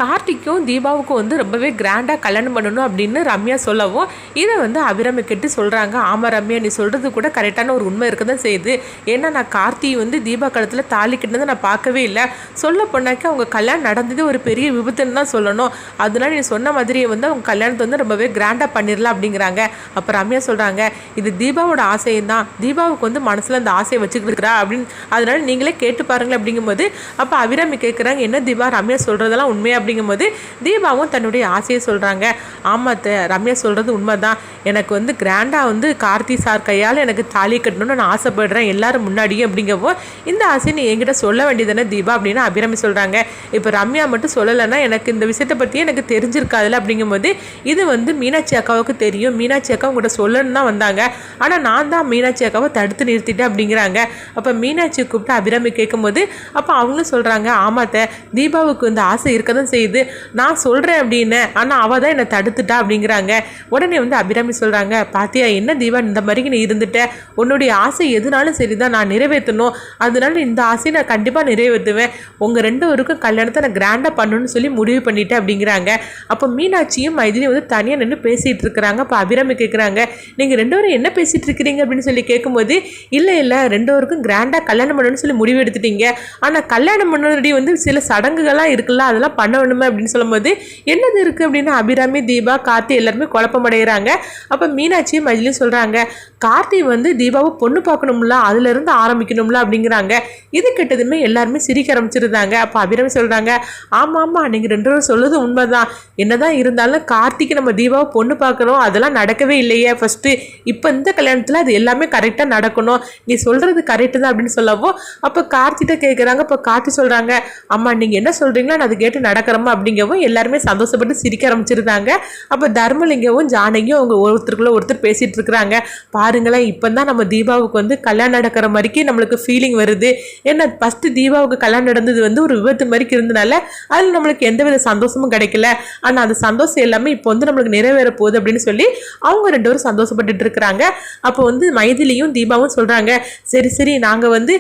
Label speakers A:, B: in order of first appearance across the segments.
A: கார்த்திக்கும் தீபாவுக்கும் வந்து ரொம்பவே கிராண்டாக கல்யாணம் பண்ணணும் அப்படின்னு ரம்யா சொல்லவும் இதை வந்து அபிராமி கேட்டு சொல்கிறாங்க. ஆமாம் ரம்யா, நீ சொல்கிறது கூட கரெக்டான ஒரு உண்மை இருக்க தான் செய்யுது. ஏன்னா நான் கார்த்தி வந்து தீபா காலத்தில் தாலி கட்டினதை நான் பார்க்கவே இல்லை. சொல்ல போனாக்க அவங்க கல்யாணம் நடந்தது ஒரு பெரிய விபத்துன்னு தான் சொல்லணும். அதனால நீ சொன்ன மாதிரியே வந்து அவங்க கல்யாணத்தை வந்து ரொம்பவே கிராண்டாக பண்ணிடலாம் அப்படிங்கிறாங்க. அப்போ ரம்யா சொல்கிறாங்க, இது தீபாவோட ஆசையும் தான், தீபாவுக்கு வந்து மனசில் அந்த ஆசையை வச்சுக்கிட்டு இருக்கிறா அப்படின்னு, அதனால நீங்களே கேட்டு பாருங்களேன் அப்படிங்கும்போது அப்போ அபிராமி கேட்குறாங்க, என்ன தீபா ரம்யா சொல்கிறதெல்லாம் உண்மையாக அப்படிங்கும்போது தீபாவும் தன்னுடைய ஆசையை சொல்கிறாங்க. ஆமாத்த, ரம்யா சொல்கிறது உண்மை தான். எனக்கு வந்து கிராண்டாக வந்து கார்த்தி சார் கையால் எனக்கு தாலி கட்டணும்னு நான் ஆசைப்படுறேன் எல்லாரும் முன்னாடியே அப்படிங்கப்போ இந்த ஆசையை நீ என்கிட்ட சொல்ல வேண்டியதானே தீபா அப்படின்னு அபிராமி சொல்கிறாங்க. இப்போ ரம்யா மட்டும் சொல்லலைன்னா எனக்கு இந்த விஷயத்தை பற்றி எனக்கு தெரிஞ்சிருக்காதுல்ல அப்படிங்கும்போது இது வந்து மீனாட்சி அக்காவுக்கு தெரியும், மீனாட்சி அக்கா உங்கள்கிட்ட சொல்லணும்னு தான் வந்தாங்க, ஆனால் நான் தான் மீனாட்சி அக்காவை தடுத்து நிறுத்திட்டேன் அப்படிங்கிறாங்க. அப்போ மீனாட்சியை கூப்பிட்டு அபிராமி கேட்கும்போது அப்போ அவங்களும் சொல்கிறாங்க, ஆமாத்த தீபாவுக்கு இந்த ஆசை இருக்க தான் செய்யுது, நான் சொல்கிறேன் அப்படின்னு, ஆனால் அவள் தான் என்னை தடுத்துட்டா அப்படிங்கிறாங்க. உடனே வந்து அபிராமி சொல்கிறாங்க, பாத்தியா என்ன தீபா இந்த மாதிரி நீ இருந்துட்ட, உன்னுடைய ஆசை எதுனாலும் சரி தான் நான் நிறைவேற்றணும், அதனால இந்த ஆசையை நான் கண்டிப்பாக நிறைவேற்றுவேன், உங்கள் ரெண்டு பேருக்கும் கல்யாணத்தை நான் கிராண்டாக பண்ணணும்னு சொல்லி முடிவு பண்ணிட்டேன் அப்படிங்கிறாங்க. அப்போ மீனாட்சியும் மைதிலியும் வந்து தனியாக நின்று பேசிகிட்டு இருக்கிறாங்க. அப்போ அபிராமி கேட்குறாங்க, நீங்கள் ரெண்டு பேரும் என்ன பேசிகிட்டு இருக்கிறீங்க அப்படின்னு சொல்லி கேட்கும்போது இல்லை ரெண்டு பேருக்கும் கிராண்டாக கல்யாணம் பண்ணணும்னு சொல்லி முடிவு எடுத்துட்டீங்க, ஆனால் கல்யாணம் முன்னாடி வந்து சில சடங்குகள்லாம் இருக்குல்ல அதெல்லாம் பண்ண வேணுமே அப்படின்னு சொல்லும்போது என்னது இருக்குது அப்படின்னு அபிராமி தீபா கார்த்தி எல்லாருமே குழப்பமடைகிறாங்க. அப்போ மீனாட்சி மைதிலியும் சொல்கிறாங்க, கார்த்தி வந்து தீபாவை பொண்ணு பார்க்கணும்ல, அதுலேருந்து ஆரம்பிக்கணும்ல அப்படிங்கிறாங்க. இது கெட்டதுமே எல்லாருமே சிரிக்க ஆரம்பிச்சிருந்தாங்க. அப்போ அபிராமி சொல்கிறாங்க, ஆமாம் நீங்கள் ரெண்டு பேரும் சொல்லுறது உண்மைதான், என்னதான் இருந்தாலும் கார்த்திக்கு நம்ம தீபாவை பொண்ணு பார்க்கணும், அதெல்லாம் நடக்கவே இல்லையே ஃபஸ்ட்டு, இப்போ இந்த கல்யாணத்தில் அது எல்லாமே கரெக்டாக நடக்கணும், நீ சொல்கிறது கரெக்டு தான் அப்படின்னு சொல்லவோ அப்போ கார்த்திகிட்ட கேட்குறாங்க. இப்போ கார்த்தி சொல்கிறாங்க, அம்மா நீங்கள் என்ன சொல்கிறீங்களோ நான் அது கேட்டு நடக்கிறோமா அப்படிங்கவும் எல்லாருமே சந்தோஷப்பட்டு சிரிக்க ஆரம்பிச்சிருந்தாங்க. அப்போ தர்மலிங்கவும் ஜானகியும் அவங்க ஒருத்தருக்குள்ளே ஒருத்தர் பேசிகிட்டு இருக்கிறாங்க. பாருங்களேன், இப்போ தான் நம்ம தீபாவுக்கு வந்து கல்யாணம் நடக்கிற மாதிரிக்கு நம்மளுக்கு ஃபீலிங் வருது. ஏன்னா ஃபஸ்ட்டு தீபாவுக்கு கல்யாணம் நடந்தது வந்து ஒரு விபத்து மாதிரிக்கு இருந்தனால அதில் நம்மளுக்கு எந்தவித சந்தோஷமும் கிடைக்கல, ஆனால் அந்த சந்தோஷம் எல்லாமே இப்போ வந்து நம்மளுக்கு நிறைவேற போகுது அப்படின்னு சொல்லி அவங்க ரெண்டு பேரும் சந்தோஷப்பட்டுட்டு இருக்கிறாங்க. அப்போ வந்து மைதிலியும் தீபாவும் சொல்கிறாங்க, சரி நாங்கள் வந்து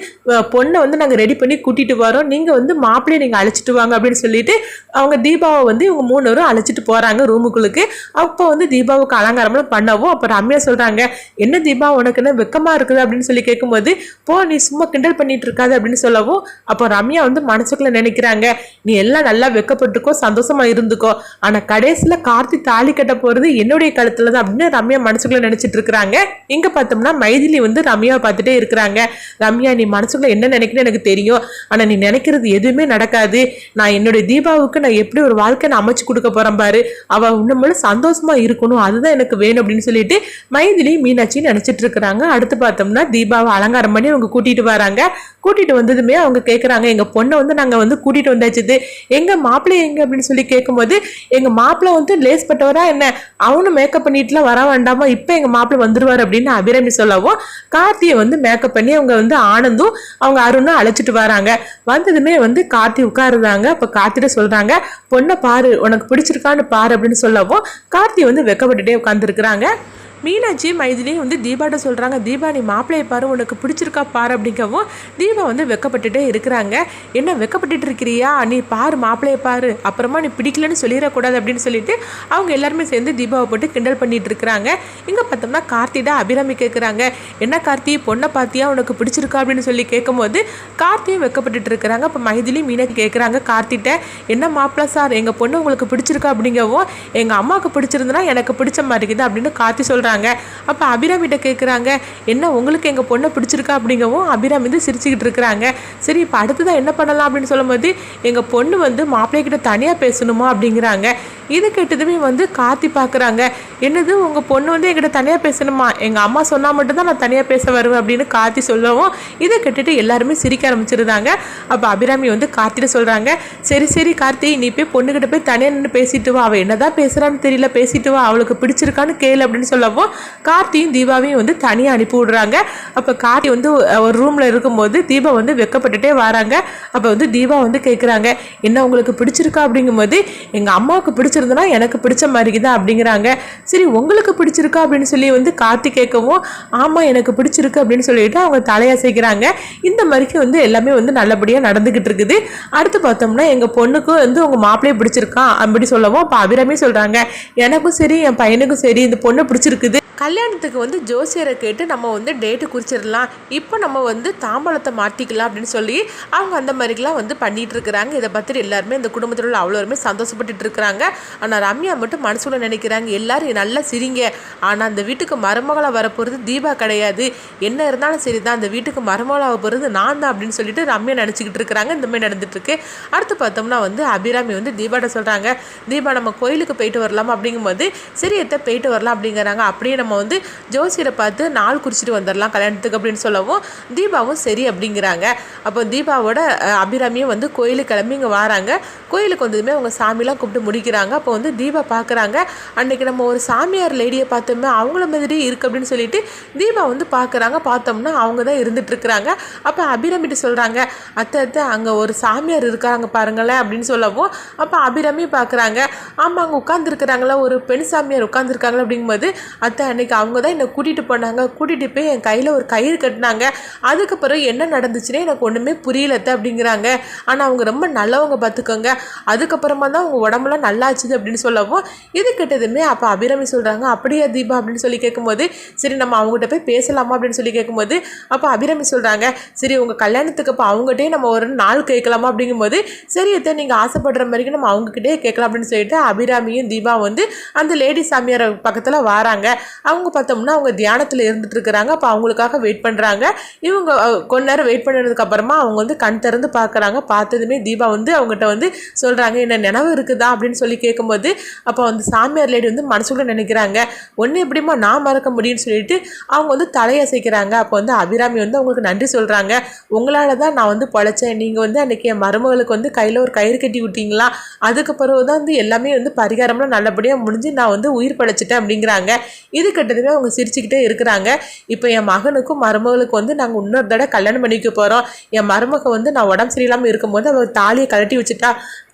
A: பொண்ணை வந்து நாங்கள் ரெடி பண்ணி கூட்டிகிட்டு வரோம், நீங்கள் வந்து மாப்பிள்ளையை நீங்கள் அழைச்சிட்டு வாங்க அப்படின்னு சொல்லிட்டு அவங்க தீபாவை வந்து இவங்க மூணு பேரும் அழைச்சிட்டு போகிறாங்க ரூமுக்குள்ளுக்கு. அப்போ வந்து தீபாவுக்கு அலங்காரம்லாம் பண்ணவும் அப்போ ரம்யா சொல்கிறாங்க, என்ன தீபா உனக்கு என்ன வெக்கமாக இருக்குது அப்படின்னு சொல்லி கேட்கும்போது போ நீ சும்மா கிண்டல் பண்ணிட்டு இருக்காது அப்படின்னு சொல்லவும் அப்போ ரம்யா வந்து மனசுக்குள்ள நினைக்கிறாங்க, நீ எல்லாம் நல்லா வெக்கப்பட்டுக்கோ சந்தோஷமா இருந்துக்கோ, ஆனால் கடைசியில் கார்த்தி தாலி கட்ட போகிறது என்னுடைய கழுத்துல தான் அப்படின்னு ரம்யா மனசுக்குள்ள நினைச்சிட்டு இருக்கிறாங்க. இங்கே பார்த்தோம்னா மைதிலி வந்து ரம்யாவை பார்த்துட்டே இருக்கிறாங்க. ரம்யா நீ மனசுக்குள்ள என்ன நினைக்கிறேன்னு எனக்கு தெரியும், ஆனால் நீ நினைக்கிறது எதுவுமே நடக்காது, நான் என்னுடைய தீபாவுக்கு நான் எப்படி ஒரு வாழ்க்கை நான் அமைச்சு கொடுக்க போறேன் பாரு, அவ உன்னமேல சந்தோஷமா இருக்கணும், அதுதான் எனக்கு வேணும் அப்படின்னு சொல்லிட்டு மைதிலி மீனாட்சி நினைச்சிட்டு இருக்கிறாங்க. அடுத்து பார்த்தோம்னா தீபாவை அலங்காரம் பண்ணி அவங்க கூட்டிட்டு வராங்க. கூட்டிட்டு வந்ததுமே அவங்க கேட்குறாங்க, எங்க பொண்ணை வந்து நாங்கள் வந்து கூட்டிட்டு வந்தாச்சு, எங்க மாப்பிள்ளை எங்க அப்படின்னு சொல்லி கேட்கும்போது எங்க மாப்பிள்ளை வந்து லேஸ் பட்டவரா என்ன, அவனும் மேக்கப் பண்ணிட்டுலாம் வர வேண்டாமா, இப்போ எங்க மாப்பிள்ளை வந்துருவார் அப்படின்னு அபிராமி சொல்லவும் கார்த்தியை வந்து மேக்கப் பண்ணி அவங்க வந்து ஆனந்தும் அவங்க அருணும் அழைச்சிட்டு வராங்க. வந்ததுமே வந்து கார்த்தி உட்காருதாங்க. அப்போ கார்த்திட்ட சொல்றாங்க, பொண்ணை பாரு உனக்கு பிடிச்சிருக்கான்னு பாரு அப்படின்னு சொல்லவும் கார்த்தி வந்து வெக்கப்பட்டுட்டே உட்காந்துருக்குறாங்க. மீனாட்சி மைதிலியும் வந்து தீபாட்ட சொல்கிறாங்க, தீபா நீ மாப்பிள்ளையை பாரு உனக்கு பிடிச்சிருக்கா பாரு அப்படிங்கவும் தீபா வந்து வெக்கப்பட்டுட்டே இருக்கிறாங்க. என்ன வெக்கப்பட்டுட்டு இருக்கிறியா, நீ பாரு மாப்பிள்ளையை பாரு, அப்புறமா நீ பிடிக்கலன்னு சொல்லிடக்கூடாது அப்படின்னு சொல்லிட்டு அவங்க எல்லாருமே சேர்ந்து தீபாவை போட்டு கிண்டல் பண்ணிட்டு இருக்கிறாங்க. இங்கே பார்த்தோம்னா கார்த்திட அபிராமி கேட்குறாங்க, என்ன கார்த்தி பொண்ணை பார்த்தியா உனக்கு பிடிச்சிருக்கா அப்படின்னு சொல்லி கேட்கும்போது கார்த்தியும் வெக்கப்பட்டுட்டு இருக்கிறாங்க. அப்போ மைதிலி மீனாட்சி கேட்குறாங்க கார்த்திட்ட, என்ன மாப்பிள்ளை சார் எங்கள் பொண்ணு உங்களுக்கு பிடிச்சிருக்கா அப்படிங்கவும் எங்கள் அம்மாவுக்கு பிடிச்சிருந்தனா எனக்கு பிடிச்ச மாதிரி இருக்குது அப்படின்னு கார்த்தி சொல்கிறாங்க. அப்போ அபிராமிட்ட கேட்குறாங்க, என்ன உங்களுக்கு எங்கள் பொண்ணை பிடிச்சிருக்கா அப்படிங்கவும் அபிராமி வந்து சிரிச்சுக்கிட்டு இருக்கிறாங்க. சரி இப்போ அடுத்ததான் என்ன பண்ணலாம் அப்படின்னு சொல்லும்போது எங்கள் பொண்ணு வந்து மாப்பிள்ளைகிட்ட தனியாக பேசணுமா அப்படிங்கிறாங்க. இது கேட்டதுமே வந்து கார்த்தி பார்க்குறாங்க, என்னது உங்கள் பொண்ணு வந்து என்கிட்ட தனியாக பேசணுமா, எங்கள் அம்மா சொன்னால் மட்டும்தான் நான் தனியாக பேச வருவேன் அப்படின்னு கார்த்தி சொல்லவும் இதை கேட்டுட்டு எல்லாருமே சிரிக்க ஆரம்பிச்சிருந்தாங்க. அப்போ அபிராமி வந்து கார்த்திட்ட சொல்கிறாங்க, சரி கார்த்தி நீ போய் பொண்ணுக்கிட்ட போய் தனியாக நின்று பேசிட்டு வா, அவள் என்னதான் பேசுகிறான்னு தெரியல பேசிட்டு வா, அவளுக்கு பிடிச்சிருக்கான்னு கேளு அப்படின்னு சொல்லவும் கார்த்தியும் தீபாவையும் வந்து தனியாக அனுப்பி விடுறாங்க. அப்போ கார்த்தி வந்து ஒரு ரூமில் இருக்கும்போது தீபா வந்து வெக்கப்பட்டுட்டே வராங்க. அப்போ வந்து தீபா வந்து கேட்குறாங்க, என்ன உங்களுக்கு பிடிச்சிருக்கா அப்படிங்கும்போது எங்கள் அம்மாவுக்கு பிடிச்ச பிடிச்சிருந்தனா எனக்கு பிடிச்ச மாதிரி தான் அப்படிங்கிறாங்க. சரி உங்களுக்கு பிடிச்சிருக்கா அப்படின்னு சொல்லி வந்து கார்த்தி கேட்கவும் ஆமாம் எனக்கு பிடிச்சிருக்கு அப்படின்னு சொல்லிட்டு அவங்க தலையசைக்கிறாங்க. இந்த மாதிரிக்கு வந்து எல்லாமே வந்து நல்லபடியாக நடந்துக்கிட்டு இருக்குது. அடுத்து பார்த்தோம்னா எங்கள் பொண்ணுக்கும் வந்து உங்கள் மாப்பிள்ளையை பிடிச்சிருக்கான் அப்படி சொல்லவும் அப்போ அபிராமி சொல்கிறாங்க எனக்கும் சரி என் பையனுக்கும் சரி இந்த பொண்ணு பிடிச்சிருக்குது. கல்யாணத்துக்கு வந்து ஜோசியரை கேட்டு நம்ம வந்து டேட்டு குறிச்சிடலாம், இப்போ நம்ம வந்து தாம்பாளத்தை மாற்றிக்கலாம் அப்படின்னு சொல்லி அவங்க அந்த மாதிரிலாம் வந்து பண்ணிகிட்டு இருக்கிறாங்க. இதை பற்றி எல்லாருமே இந்த குடும்பத்தில் உள்ள அவ்வளோருமே சந்தோஷப்பட்டுட்டு இருக்கிறாங்க. ஆனால் ரம்யா மட்டும் மனசுல நினைக்கிறாங்க எல்லாரும் நல்லா சிரிங்க, ஆனால் அந்த வீட்டுக்கு மருமகளாக வரப்போகிறது தீபா கிடையாது, என்ன இருந்தாலும் சரி தான் அந்த வீட்டுக்கு மருமகளாக போகிறது நான் தான் அப்படின்னு சொல்லிட்டு ரம்யா நினச்சிக்கிட்டு இருக்கிறாங்க. இந்த மாதிரி நடந்துட்டுருக்கு. அடுத்து பார்த்தோம்னா வந்து அபிராமி வந்து தீபாட்ட சொல்கிறாங்க தீபா நம்ம கோயிலுக்கு போயிட்டு வரலாம் அப்படிங்கும்போது சரி எத்த போயிட்டு வரலாம் அப்படிங்கிறாங்க. அப்படியே நம்ம வந்து ஜோசியரை பார்த்து நாள் குறிச்சிட்டு வந்துடலாம் கல்யாணத்துக்கு அப்படின்னு சொல்லவும் தீபாவும் சரி அப்படிங்கிறாங்க. அப்போ தீபாவோட அபிராமியும் வந்து கோயிலுக்கு கிளம்பி இங்கே வராங்க. கோயிலுக்கு வந்ததுமே அவங்க சாமிலாம் கூப்பிட்டு முடிக்கிறாங்க. அப்போ வந்து தீபா பார்க்குறாங்க அன்றைக்கி நம்ம ஒரு சாமியார் லேடியை பார்த்தோமே அவங்கள மாதிரி இருக்குது அப்படின்னு சொல்லிட்டு தீபா வந்து பார்க்குறாங்க. பார்த்தோம்னா அவங்க தான் இருந்துகிட்ருக்குறாங்க. அப்போ அபிராமிட்டு சொல்கிறாங்க அத்தை அங்கே ஒரு சாமியார் இருக்காங்க பாருங்களேன் அப்படின்னு சொல்லவும் அப்போ அபிராமி பார்க்குறாங்க ஆமாம் அங்கே உட்காந்துருக்குறாங்களா ஒரு பெண் சாமியார் உட்காந்துருக்காங்களா அப்படிங்கும்போது அத்தை அன்னைக்கு அவங்க தான் என்னை கூட்டிகிட்டு போனாங்க, கூட்டிகிட்டு போய் என் கையில் ஒரு கயிறு கட்டினாங்க, அதுக்கப்புறம் என்ன நடந்துச்சுன்னே எனக்கு ஒன்றுமே புரியலத்த அப்படிங்கிறாங்க. ஆனால் அவங்க ரொம்ப நல்லவங்க பார்த்துக்கோங்க, அதுக்கப்புறமா தான் அவங்க உடம்புலாம் நல்லாச்சுது அப்படின்னு சொல்லவும் இது கிட்டதுமே அப்போ அபிராமி சொல்கிறாங்க அப்படியா தீபா அப்படின்னு சொல்லி கேட்கும்போது சரி நம்ம அவங்ககிட்ட போய் பேசலாமா அப்படின்னு சொல்லி கேட்கும்போது அப்போ அபிராமி சொல்கிறாங்க சரி உங்கள் கல்யாணத்துக்கு இப்போ அவங்ககிட்டே நம்ம ஒரு நாள் கேட்கலாமா அப்படிங்கும்போது சரி எத்தை நீங்கள் ஆசைப்படுற மாதிரிக்கு நம்ம அவங்ககிட்டே கேட்கலாம் அப்படின்னு சொல்லிட்டு அபிராமியும் தீபா வந்து அந்த லேடி சாமியார் பக்கத்தில் வராங்க. அவங்க பார்த்தோம்னா அவங்க தியானத்தில் இருந்துட்டு இருக்கிறாங்க. அப்போ அவங்களுக்காக வெயிட் பண்ணுறாங்க. இவங்க கொஞ்ச நேரம் வெயிட் பண்ணதுக்கு அப்புறமா அவங்க வந்து கண் திறந்து பார்க்குறாங்க. பார்த்ததுமே தீபா வந்து அவங்ககிட்ட வந்து சொல்கிறாங்க என்ன நினைவு இருக்குதா அப்படின்னு சொல்லி கேட்கும்போது அப்போ வந்து சாமியார் லேடி வந்து மனசுக்குள்ள நினைக்கிறாங்க ஒன்று எப்படிமா நான் மறக்க முடியும்னு சொல்லிட்டு அவங்க வந்து தலையசைக்கிறாங்க. அப்போ வந்து அபிராமி வந்து அவங்களுக்கு நன்றி சொல்கிறாங்க உங்களால் தான் நான் வந்து பொழைச்சேன், நீங்கள் வந்து அன்றைக்கி என் மருமகளுக்கு வந்து கையில் ஒரு கயிறு கட்டி விட்டீங்களா, அதுக்கு பிறகு தான் வந்து எல்லாமே வந்து பரிகாரம்லாம் நல்லபடியாக முடிஞ்சு நான் வந்து உயிர் படைச்சிட்டேன் அப்படிங்கிறாங்க. இது கிட்டத்தட்ட அவங்க சிரிச்சுக்கிட்டே இருக்கிறாங்க. இப்போ என் மகனுக்கும் மருமகளுக்கு வந்து நாங்கள் இன்னொரு தடவை கல்யாணம் பண்ணிக்க போகிறோம், என் மருமக வந்து நான் உடம்பு சரியில்லாமல் இருக்கும்போது அவள் தாலியை கழட்டி வச்சுட்டா,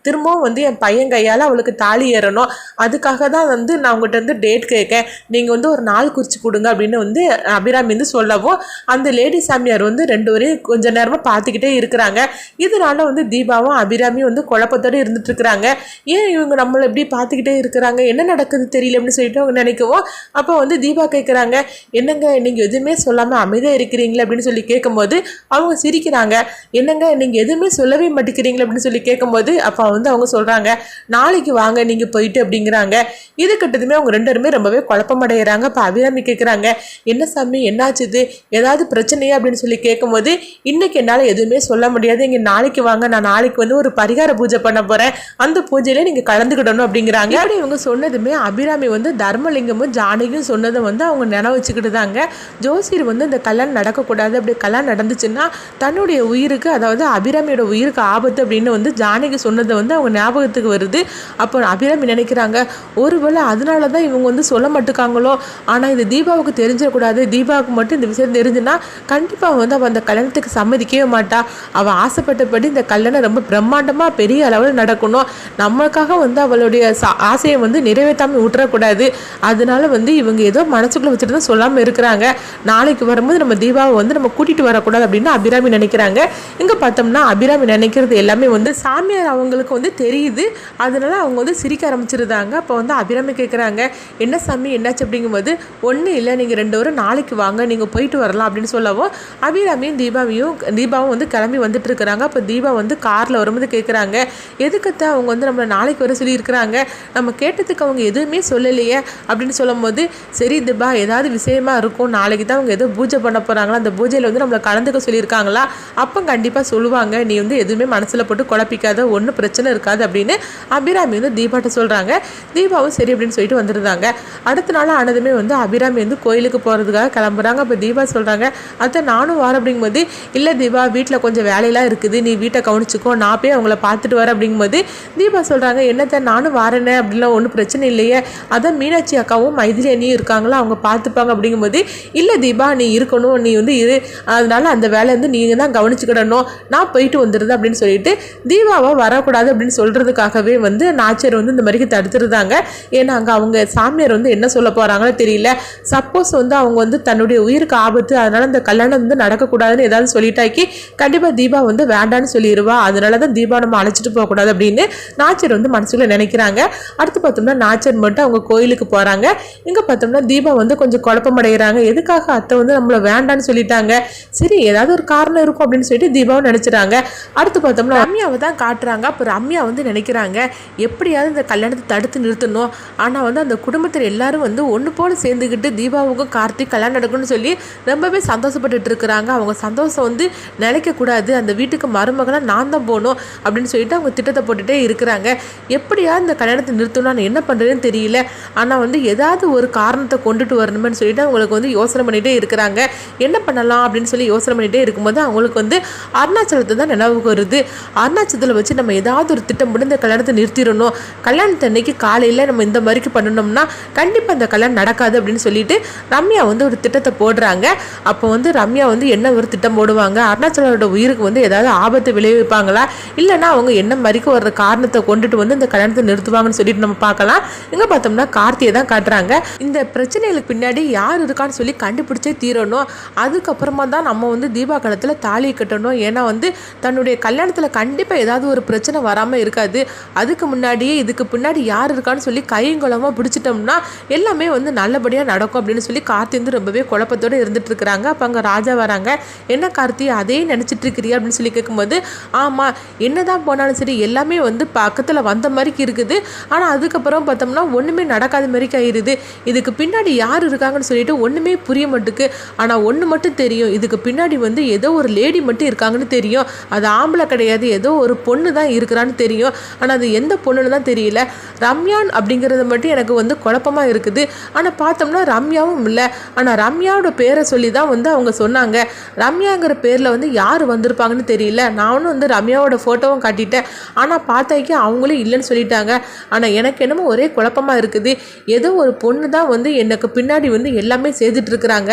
A: திரும்பவும் வந்து என் பையன் கையால் அவளுக்கு தாலி ஏறணும், அதுக்காக தான் வந்து நான் உங்கள்கிட்ட வந்து டேட் கேட்கேன், நீங்கள் வந்து ஒரு நாள் குறித்து கொடுங்க அப்படின்னு வந்து அபிராமி வந்து சொல்லவும் அந்த லேடி சாமியார் வந்து ரெண்டு வரையும் கொஞ்ச நேரமாக பார்த்துக்கிட்டே இருக்கிறாங்க. இதனால வந்து தீபாவும் அபிராமியும் வந்து குழப்பத்தோடு இருந்துட்டுருக்குறாங்க. ஏன் இவங்க நம்மளை எப்படி பார்த்துக்கிட்டே இருக்கிறாங்க, என்ன நடக்குது தெரியல அப்படின்னு சொல்லிட்டு அவங்க நினைக்கவும் அப்போ வந்து தீபா கேட்குறாங்க என்னங்க நீங்கள் எதுவுமே சொல்லாமல் அமைதியாக இருக்கிறீங்களே அப்படின்னு சொல்லி கேட்கும்போது அவங்க சிரிக்கிறாங்க. என்னங்க நீங்கள் எதுவுமே சொல்லவே மாட்டேங்கிறீங்களே அப்படின்னு சொல்லி கேட்கும்போது அப்போ வந்து அவங்க சொல்றாங்க நாளைக்கு வாங்க நீங்க போயிட்டு அப்படிங்கிறாங்க. இது கிட்டதுமே அவங்க ரெண்டு பேருமே ரொம்பவே குழப்பமடைகிறாங்க. இப்போ அபிராமி கேட்குறாங்க என்ன சாமி என்னாச்சுது, ஏதாவது பிரச்சனையா அப்படின்னு சொல்லி கேட்கும்போது இன்னைக்கு என்னால் எதுவுமே சொல்ல முடியாது, இங்கே நாளைக்கு வாங்க, நான் நாளைக்கு வந்து ஒரு பரிகார பூஜை பண்ண போகிறேன், அந்த பூஜையில நீங்கள் கலந்துக்கிடணும் அப்படிங்கிறாங்க. அப்படி இவங்க சொன்னதுமே அபிராமி வந்து தர்மலிங்கமும் ஜானகியும் சொன்னதை வந்து அவங்க நினைவச்சுக்கிட்டு தாங்க ஜோசியர் வந்து இந்த கல்யாணம் நடக்கக்கூடாது, அப்படி கல்யாணம் நடந்துச்சுன்னா தன்னுடைய உயிருக்கு அதாவது அபிராமியோட உயிருக்கு ஆபத்து அப்படின்னு வந்து ஜானகி சொன்னதை வந்து அவங்க ஞாபகத்துக்கு வருது. அப்போ அபிராமி நினைக்கிறாங்க ஒருவேளை அதனால தான் இவங்க வந்து சொல்ல மாட்டுக்காங்களோ, ஆனால் இது தீபாவுக்கு தெரிஞ்சிடக்கூடாது, தீபாவுக்கு மட்டும் இந்த விஷயம் தெரிஞ்சுன்னா கண்டிப்பாக வந்து அவள் அந்த கல்யாணத்துக்கு சம்மதிக்கவே மாட்டா, அவள் ஆசைப்பட்டபடி இந்த கல்யாணம் ரொம்ப பிரம்மாண்டமாக பெரிய அளவில் நடக்கணும், நம்மளுக்காக வந்து அவளுடைய ஆசையை வந்து நிறைவேற்றாமல் விட்டுறக்கூடாது, அதனால வந்து இவங்க ஏதோ மனசுக்குள்ளே வச்சுட்டு தான் சொல்லாமல் இருக்கிறாங்க, நாளைக்கு வரும்போது நம்ம தீபாவை வந்து நம்ம கூட்டிகிட்டு வரக்கூடாது அப்படின்னு அபிராமி நினைக்கிறாங்க. இங்கே பார்த்தோம்னா அபிராமி நினைக்கிறது எல்லாமே வந்து சாமியார் அவங்களுக்கு வந்து தெரியுது, அதனால அவங்க வந்து சிரிக்க ஆரம்பிச்சிருந்தாங்க. அப்போ வந்து அபிராமி கேட்குறாங்க என்ன சாமி என்னாச்சு அப்படிங்கும்போது ஒன்றும் இல்லை, நீங்கள் ரெண்டு பேரும் நாளைக்கு வாங்க, நீங்கள் போயிட்டு வரலாம் அப்படின்னு சொல்லவும் அபிராமியும் தீபாவும் வந்து கிளம்பி வந்துட்டு இருக்கிறாங்க. அப்போ தீபா வந்து காரில் வரும்போது கேட்குறாங்க எதுக்குத்தான் அவங்க வந்து நம்மளை நாளைக்கு வர சொல்லியிருக்கிறாங்க, நம்ம கேட்டதுக்கு அவங்க எதுவுமே சொல்லலையே அப்படின்னு சொல்லும் போது சரி தீபா ஏதாவது விஷயமா இருக்கும், நாளைக்கு தான் அவங்க ஏதோ பூஜை பண்ண போகிறாங்களா, அந்த பூஜையில் வந்து நம்மளை கலந்துக்க சொல்லியிருக்காங்களா, அப்போ கண்டிப்பாக சொல்லுவாங்க, நீ வந்து எதுவுமே மனசில் போட்டு குழப்பிக்காத, ஒன்றும் பிரச்சனை இருக்காது அப்படின்னு அபிராமி வந்து தீபாட்ட சொல்கிறாங்க. தீபாவும் சரி அப்படின்னு சொல்லிட்டு வந்துருந்தாங்க. அடுத்த நாள் ஆனதுமே வந்து அபிராமி வந்து கோயிலுக்கு போகிறதுக்காக கிளம்புறாங்க. அப்போ தீபா சொல்கிறாங்க அத்தை நானும் வரேன் அப்படிங்கும்போது இல்லை தீபா வீட்டில் கொஞ்சம் வேலையெல்லாம் இருக்குது, நீ வீட்டை கவனிச்சிக்கோ, நான் போய் அவங்கள பார்த்துட்டு வரேன் அப்படிங்கும்போது தீபா சொல்கிறாங்க என்னத்தை நானும் வரேனே அப்படின்லாம் ஒன்றும் பிரச்சனை இல்லையே, அதான் மீனாட்சி அக்காவும் மைதிலி அண்ணியும் இருக்காங்களா அவங்க பார்த்துப்பாங்க அப்படிங்கும்போது இல்லை தீபா நீ இருக்கணும், நீ வந்து இரு, அதனால அந்த வேலை வந்து நீங்கள் தான் கவனிச்சுக்கிடணும், நான் போயிட்டு வந்துடுது அப்படின்னு சொல்லிட்டு தீபாவை வரக்கூடாது அப்படின்னு சொல்கிறதுக்காகவே வந்து நாச்சியார் வந்து இந்த மாதிரி தடுத்துருந்தாங்க. ஏன்னா அங்கே அவங்க சாமியார் வந்து என்ன சொல்ல போகிறாங்களோ தெரியல. சப்போஸ் வந்து அவங்க வந்து தன்னுடைய உயிருக்கு ஆபத்து, அதனால் அந்த கல்யாணம் வந்து நடக்கக்கூடாதுன்னு ஏதாவது சொல்லிட்டாக்கி கண்டிப்பாக தீபா வந்து வேண்டான்னு சொல்லிடுவா. அதனால தான் தீபா நம்ம அழைச்சிட்டு போகக்கூடாது அப்படின்னு நாச்சியார் வந்து மனசுக்குள்ள நினைக்கிறாங்க. அடுத்து பார்த்தோம்னா நாச்சியார் மட்டும் அவங்க கோயிலுக்கு போகிறாங்க. இங்கே பார்த்தோம்னா தீபா வந்து கொஞ்சம் குழப்பமடைகிறாங்க. எதுக்காக அத்தை வந்து நம்மளை வேண்டான்னு சொல்லிட்டாங்க, சரி ஏதாவது ஒரு காரணம் இருக்கும் அப்படின்னு சொல்லிட்டு தீபாவும் நினச்சிறாங்க. அடுத்து பார்த்தோம்னா ரம்யாவை தான் காட்டுறாங்க. அப்போ ரம்யா வந்து நினைக்கிறாங்க எப்படியாவது இந்த கல்யாணத்தை தடுத்து நிறுத்தணும். ஆனால் வந்து அந்த குடும்பத்தில் எல்லாரும் வந்து ஒன்று போல் சேர்ந்துக்கிட்டு தீபாவுக்கும் கார்த்திக் கல்யாணம் நடக்கும்னு சொல்லி ரொம்பவே சந்தோஷப்பட்டுட்டு இருக்கிறாங்க. அவங்க சந்தோஷம் வந்து நிலைக்கக்கூடாது, அந்த வீட்டுக்கு மருமகனாக நான் தான் போகணும் அப்படின்னு சொல்லிட்டு அவங்க திட்டத்தை போட்டுகிட்டே இருக்கிறாங்க. எப்படியாவது இந்த கல்யாணத்தை நிறுத்தணும், நான் என்ன பண்ணுறதுன்னு தெரியல, ஆனால் வந்து ஏதாவது ஒரு காரணத்தை கொண்டுட்டு வரணும்னு சொல்லிட்டு அவங்களுக்கு வந்து யோசனை பண்ணிகிட்டே இருக்கிறாங்க. என்ன பண்ணலாம் அப்படின்னு சொல்லி யோசனை பண்ணிகிட்டே இருக்கும்போது அவங்களுக்கு வந்து அருணாச்சலத்தை தான் நினைவுக்கு வருது. அருணாச்சலத்தில் வச்சு நம்ம ஏதாவது ஒரு திட்டம் போட்டு இந்த கல்யாணத்தை நிறுத்திடணும், கல்யாணத்தை அன்னைக்கு காலையில் நம்ம இந்த மாதிரிக்கு பண்ணணும்னா கண்டிப்பாக இந்த கல்யாணம் நடக்காது அப்படின்னு சொல்லிட்டு ரம்யா வந்து ஒரு திட்டத்தை போடுறாங்க. அப்போ வந்து ரம்யா வந்து என்ன ஒரு திட்டம் போடுவாங்க, அருணாச்சலோட உயிருக்கு வந்து ஏதாவது ஆபத்தை விளைவிப்பாங்களா, இல்லைன்னா அவங்க என்ன மாதிரிக்கு ஒரு காரணத்தை கொண்டுட்டு வந்து இந்த கல்யாணத்தை நிறுத்துவாங்கன்னு சொல்லிட்டு நம்ம பார்க்கலாம். இங்கே பார்த்தோம்னா கார்த்தியை தான் காட்டுறாங்க. இந்த பிரச்சனைகளுக்கு பின்னாடி யார் இருக்கான்னு சொல்லி கண்டுபிடிச்சே தீரணும். அதுக்கப்புறமா தான் நம்ம வந்து தீபா காலத்தில் தாலியை கட்டணும். ஏன்னா வந்து தன்னுடைய கல்யாணத்தில் கண்டிப்பாக ஏதாவது ஒரு பிரச்சனை வராமல் இருக்காது. அதுக்கு முன்னாடியே இதுக்கு பின்னாடி யார் இருக்கான்னு சொல்லி கையங்குளமாக பிடிச்சிட்டோம்னா எல்லாமே வந்து நல்லபடியாக நடக்கும் அப்படின்னு சொல்லி கார்த்தி வந்து ரொம்பவே குழப்பத்தோடு இருந்துட்டு இருக்கிறாங்க. அப்போ அங்கே ராஜா வராங்க. என்ன கார்த்தி அதே நினச்சிட்டு இருக்கிறியா அப்படின்னு சொல்லி கேட்கும்போது, ஆமாம் என்னதான் போனாலும் சரி எல்லாமே வந்து பக்கத்தில் வந்த மாதிரிக்கு இருக்குது, ஆனால் அதுக்கப்புறம் பார்த்தோம்னா ஒன்றுமே நடக்காத மாதிரிக்கு ஆயிடுது. இதுக்கு பின்னாடி யார் இருக்காங்கன்னு சொல்லிட்டு ஒன்றுமே புரிய மாட்டுக்கு. ஆனால் ஒன்று மட்டும் தெரியும், இதுக்கு பின்னாடி வந்து ஏதோ ஒரு லேடி மட்டும் இருக்காங்கன்னு தெரியும். அது ஆம்பளை கிடையாது, ஏதோ ஒரு பொண்ணு தான் இருக்கிறான்னு தெரியும். ஆனால் அது எந்த பொண்ணுன்னு தான் தெரியல. ரம்யான் அப்படிங்கிறது மட்டும் எனக்கு வந்து குழப்பமாக இருக்குது. ஆனால் பார்த்தோம்னா ரம்யாவும் இல்லை. ஆனால் ரம்யாவோட பேரை சொல்லி தான் வந்து அவங்க சொன்னாங்க. ரம்யாங்கிற பேரில் வந்து யார் வந்திருப்பாங்கன்னு தெரியல. நானும் வந்து ரம்யாவோட ஃபோட்டோவும் காட்டிட்டேன், ஆனால் பார்த்தாக்கி அவங்களும் இல்லைன்னு சொல்லிட்டாங்க. ஆனால் எனக்கு என்னமோ ஒரே குழப்பமாக இருக்குது. ஏதோ ஒரு பொண்ணு தான் வந்து எனக்கு பின்னாடி வந்து எல்லாமே செய்துட்டு இருக்கிறாங்க.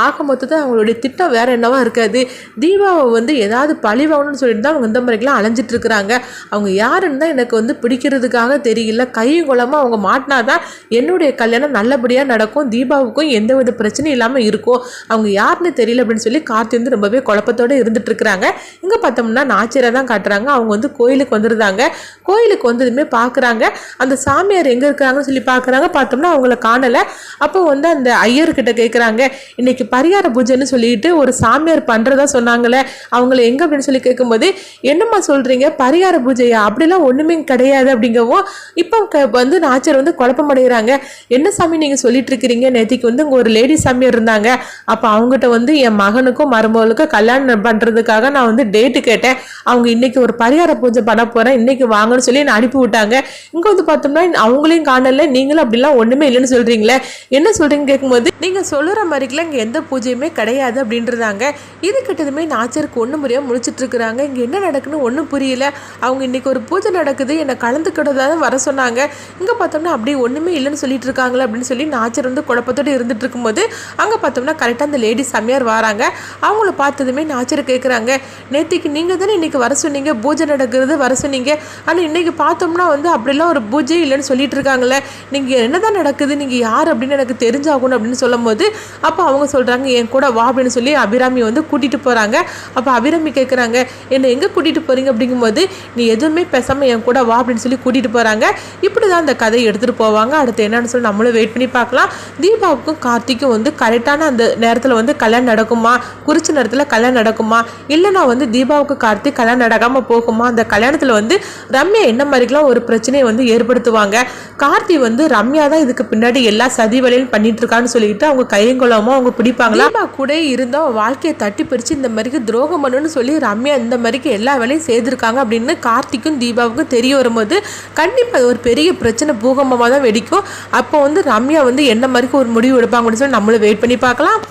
A: ஆக மொத்தத்தை அவங்களுடைய திட்டம் வேற என்னவா இருக்காது. தீபாவை வந்து ஏதாவது பழி வாங்கணும்னு சொல்லிட்டு தான் அவங்க இந்த மாதிரிலாம் அலைஞ்சிட்டு இருக்கிறாங்க. அவங்க யாருன்னு தான் எனக்கு வந்து பிடிக்கிறதுக்காக தெரியல. கையும் குளமாக அவங்க மாட்டினாதான் என்னுடைய கல்யாணம் நல்லபடியாக நடக்கும், தீபாவுக்கும் எந்த வித பிரச்சனையும் இல்லாமல் இருக்கும். அவங்க யாருன்னு தெரியல அப்படின்னு சொல்லி கார்த்தி வந்து ரொம்பவே குழப்பத்தோடு இருந்துட்டு இருக்கிறாங்க. இங்கே பார்த்தோம்னா நாச்சியாரை தான் காட்டுறாங்க. அவங்க வந்து கோயிலுக்கு வந்துருந்தாங்க. கோயிலுக்கு வந்ததுமே பார்க்குறாங்க அந்த சாமியார் எங்கே இருக்கிறாங்கன்னு சொல்லி பார்க்குறாங்க. பார்த்தோம்னா அவங்கள காணலை. அப்போ வந்து அந்த ஐயர்கிட்ட கேட்குறாங்க, இன்னைக்கு பரிகார பூஜைன்னு சொல்லிட்டு ஒரு சாமியார் பண்ணுறதா சொன்னாங்களே, அவங்கள எங்கே அப்படின்னு சொல்லி கேட்கும்போது, என்னம்மா சொல்கிறீங்க பரிகார பூஜையா, அப்படிலாம் ஒன்றுமே கிடையாது அப்படிங்கவும் இப்போ வந்து நாச்சியார் வந்து குழப்பமடைகிறாங்க. என்ன சாமி நீங்கள் சொல்லிட்டு இருக்கிறீங்க, நேற்றுக்கு வந்து இங்கே ஒரு லேடி சாமியார் இருந்தாங்க, அப்போ அவங்ககிட்ட வந்து என் மகனுக்கும் மருமகளுக்கும் கல்யாணம் பண்ணுறதுக்காக நான் வந்து டேட்டு கேட்டேன், அவங்க இன்னைக்கு ஒரு பரிகார பூஜை பண்ண போகிறேன், இன்னைக்கு வாங்கன்னு சொல்லி நான் அனுப்பி விட்டாங்க. இங்கே வந்து பார்த்தோம்னா அவங்களையும் காணல, நீங்களும் அப்படிலாம் ஒன்றுமே இல்லைன்னு சொல்கிறீங்களே, என்ன சொல்கிறீங்கன்னு கேட்கும்போது, நீங்கள் சொல்லுற மாதிரிக்கெல்லாம் இங்கே எந்த பூஜையுமே கிடையாது அப்படின்றதாங்க. இது கிட்டதுமே நாச்சியாருக்கு ஒன்று முறையாக முடிச்சுட்டு இருக்கிறாங்க. இங்கே என்ன நடக்குன்னு ஒன்றும் புரியல. அவங்க இன்னைக்கு ஒரு பூஜை நடக்குது, என்னை கலந்துக்கிட்டதாக வர சொன்னாங்க, இங்கே பார்த்தோம்னா அப்படியே ஒன்றுமே இல்லைன்னு சொல்லிட்டு இருக்காங்களே அப்படின்னு சொல்லி நாச்சியார் வந்து குழப்பத்தோடு இருந்துட்டு இருக்கும்போது அங்கே பார்த்தோம்னா கரெக்டாக அந்த லேடி சாமியார் வராங்க. அவங்கள பார்த்ததுமே நாச்சியார் கேட்குறாங்க, நேற்றுக்கு நீங்கள் தானே இன்னைக்கு வர சொன்னீங்க, பூஜை நடக்கிறது வர சொன்னீங்க, ஆனால் இன்னைக்கு பார்த்தோம்னா வந்து அப்படிலாம் ஒரு பூஜை இல்லைன்னு சொல்லிட்டு இருக்காங்களே, நீங்கள் என்னதான் நடக்குது, நீங்கள் யார் அப்படின்னு எனக்கு தெரிஞ்சாகணும் அப்படின்னு சொல்லும் போது அப்போ அவங்க சொல்கிறாங்க, என் கூட வா அப்படின்னு சொல்லி அபிராமி வந்து கூட்டிகிட்டு போகிறாங்க. அப்போ அபிராமி கேட்குறாங்க, என்னை எங்கே கூட்டிகிட்டு போகிறீங்க அப்படிங்கும்போது, நீ எதுவுமே பேசாமல் என் கூட வா அப்படின்னு சொல்லி கூட்டிகிட்டு போகிறாங்க. இப்படி தான் அந்த கதையை எடுத்துகிட்டு போவாங்க. அடுத்து என்னன்னு சொல்லி நம்மளும் வெயிட் பண்ணி பார்க்கலாம். தீபாவுக்கும் கார்த்திக்கும் வந்து கரெக்டான அந்த நேரத்தில் வந்து கல்யாணம் நடக்குமா, குறிச்ச நேரத்தில் கல்யாணம் நடக்குமா, இல்லைனா வந்து தீபாவுக்கு கார்த்திக் கல்யாணம் நடக்காமல் போகுமா, அந்த கல்யாணத்தில் வந்து ரம்யா என்ன மாதிரிலாம் ஒரு பிரச்சனையை வந்து ஏற்படுத்துவாங்க, கார்த்தி வந்து ரம்யா தான் இதுக்கு பின்னாடி எல்லா சதி வேலையும் பண்ணிட்டு இருக்கான்னு சொல்லிட்டு அவங்க கையங்குளமோ அவங்க பிடிப்பாங்களா, தீபா கூட இருந்தால் வாழ்க்கையை தட்டி பிரித்து இந்த மாதிரிக்கு துரோகம் பண்ணுன்னு சொல்லி ரம்யா இந்த மாதிரிக்கு எல்லா வேலையும் செய்திருக்காங்க அப்படின்னு கார்த்திக்கும் தீபாவுக்கும் தெரிய வரும்போது கண்டிப்பாக ஒரு பெரிய பிரச்சனை பூகம்பமாக தான் வெடிக்கும். அப்போ வந்து ரம்யா வந்து என்ன மாதிரிக்கு ஒரு முடிவு எடுப்பாங்க அப்படின்னு சொல்லி நம்மளும் வெயிட் பண்ணி பார்க்கலாம்.